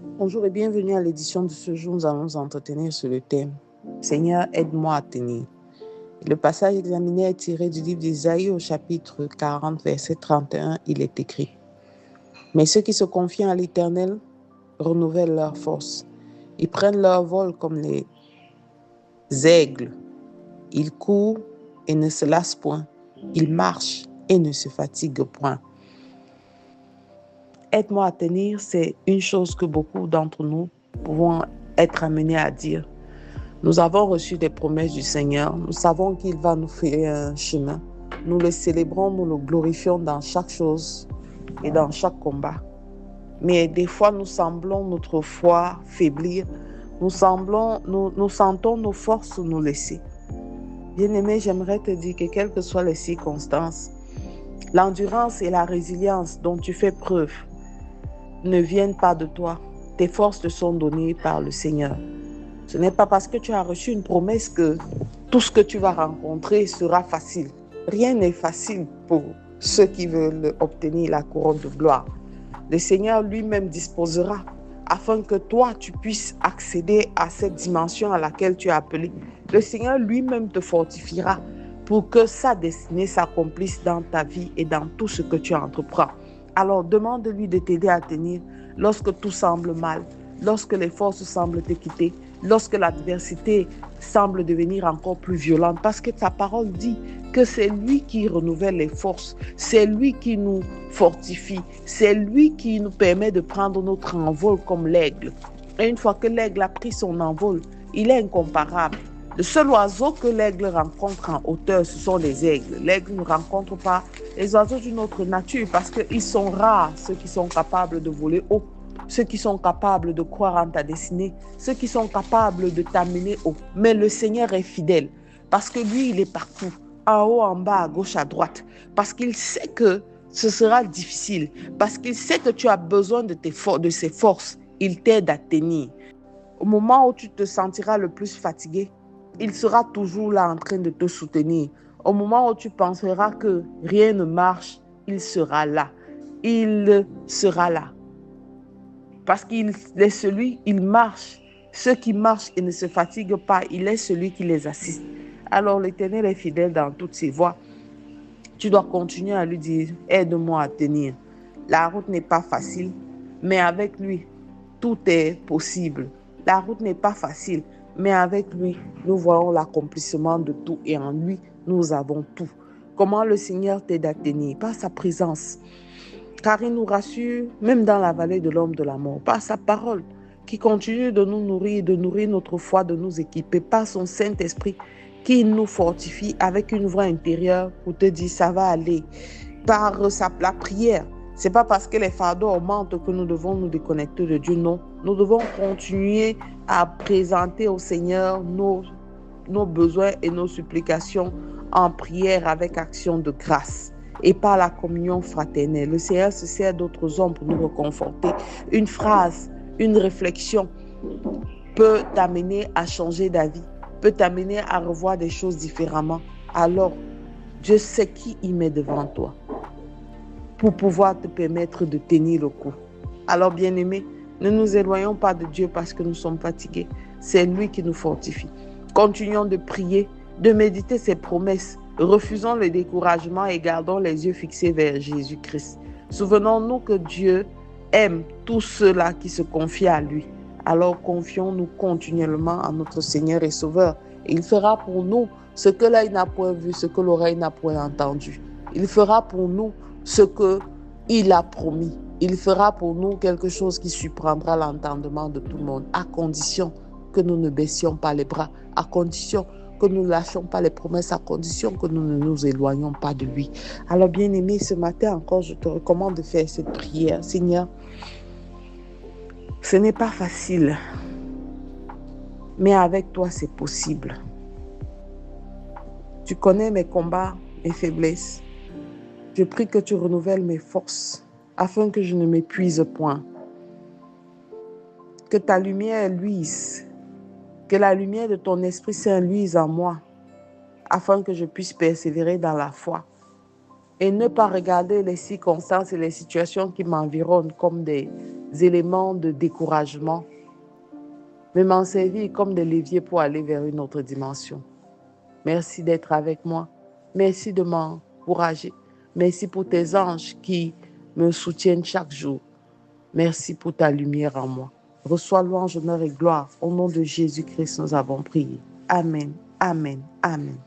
Bonjour et bienvenue à l'édition de ce jour. Nous allons nous entretenir sur le thème « Seigneur, aide-moi à tenir ». Le passage examiné est tiré du livre d'Ésaïe au chapitre 40, verset 31. Il est écrit « Mais ceux qui se confient à l'Éternel renouvellent leur force. Ils prennent leur vol comme les aigles. Ils courent et ne se lassent point. Ils marchent et ne se fatiguent point. » Aide-moi à tenir, c'est une chose que beaucoup d'entre nous pouvons être amenés à dire. Nous avons reçu des promesses du Seigneur. Nous savons qu'il va nous faire un chemin. Nous le célébrons, nous le glorifions dans chaque chose et dans chaque combat. Mais des fois, nous semblons notre foi faiblir. Nous sentons nos forces nous laisser. Bien-aimé, j'aimerais te dire que quelles que soient les circonstances, l'endurance et la résilience dont tu fais preuve ne viennent pas de toi. Tes forces te sont données par le Seigneur. Ce n'est pas parce que tu as reçu une promesse que tout ce que tu vas rencontrer sera facile. Rien n'est facile pour ceux qui veulent obtenir la couronne de gloire. Le Seigneur lui-même disposera afin que toi, tu puisses accéder à cette dimension à laquelle tu es appelé. Le Seigneur lui-même te fortifiera pour que sa destinée s'accomplisse dans ta vie et dans tout ce que tu entreprends. Alors, demande-lui de t'aider à tenir lorsque tout semble mal, lorsque les forces semblent te quitter, lorsque l'adversité semble devenir encore plus violente, parce que ta parole dit que c'est lui qui renouvelle les forces, c'est lui qui nous fortifie, c'est lui qui nous permet de prendre notre envol comme l'aigle. Et une fois que l'aigle a pris son envol, il est incomparable. Le seul oiseau que l'aigle rencontre en hauteur, ce sont les aigles. L'aigle ne rencontre pas les oiseaux d'une autre nature parce qu'ils sont rares, ceux qui sont capables de voler haut, ceux qui sont capables de croire en ta destinée, ceux qui sont capables de t'amener haut. Mais le Seigneur est fidèle parce que lui, il est partout, en haut, en bas, à gauche, à droite, parce qu'il sait que ce sera difficile, parce qu'il sait que tu as besoin de ses forces. Il t'aide à tenir. Au moment où tu te sentiras le plus fatigué, il sera toujours là en train de te soutenir. Au moment où tu penseras que rien ne marche, il sera là. Il sera là. Parce qu'il est celui, il marche. Ceux qui marchent et ne se fatiguent pas, il est celui qui les assiste. Alors l'Éternel est fidèle dans toutes ses voies. Tu dois continuer à lui dire, aide-moi à tenir. La route n'est pas facile, mais avec lui, tout est possible. La route n'est pas facile, mais avec lui, nous voyons l'accomplissement de tout et en lui, nous avons tout. Comment le Seigneur t'aide à tenir? Par sa présence. Car il nous rassure, même dans la vallée de l'ombre de la mort, par sa parole, qui continue de nous nourrir, de nourrir notre foi, de nous équiper, par son Saint-Esprit, qui nous fortifie avec une voix intérieure pour te dire ça va aller. Par la prière, c'est pas parce que les fardeaux augmentent que nous devons nous déconnecter de Dieu, non. Nous devons continuer à présenter au Seigneur nos besoins et nos supplications en prière avec action de grâce et par la communion fraternelle. Le Seigneur se sert d'autres hommes pour nous reconforter. Une phrase, une réflexion peut t'amener à changer d'avis, peut t'amener à revoir des choses différemment. Alors, Dieu sait qui il met devant toi pour pouvoir te permettre de tenir le coup. Alors, bien-aimés, ne nous éloignons pas de Dieu parce que nous sommes fatigués. C'est lui qui nous fortifie. Continuons de prier, de méditer ses promesses. Refusons le découragement et gardons les yeux fixés vers Jésus-Christ. Souvenons-nous que Dieu aime tous ceux-là qui se confient à lui. Alors confions-nous continuellement à notre Seigneur et Sauveur. Et il fera pour nous ce que l'œil n'a point vu, ce que l'oreille n'a point entendu. Il fera pour nous ce qu'il a promis. Il fera pour nous quelque chose qui surprendra l'entendement de tout le monde, à condition que nous ne baissions pas les bras, à condition que nous ne lâchions pas les promesses, à condition que nous ne nous éloignions pas de lui. Alors bien-aimé, ce matin encore, je te recommande de faire cette prière. Seigneur, ce n'est pas facile, mais avec toi, c'est possible. Tu connais mes combats, mes faiblesses. Je prie que tu renouvelles mes forces afin que je ne m'épuise point. Que ta lumière luise, que la lumière de ton Esprit Saint luise en moi afin que je puisse persévérer dans la foi et ne pas regarder les circonstances et les situations qui m'environnent comme des éléments de découragement, mais m'en servir comme des leviers pour aller vers une autre dimension. Merci d'être avec moi. Merci de m'encourager. Merci pour tes anges qui me soutiennent chaque jour. Merci pour ta lumière en moi. Reçois louange, honneur et gloire. Au nom de Jésus-Christ, nous avons prié. Amen, amen, amen.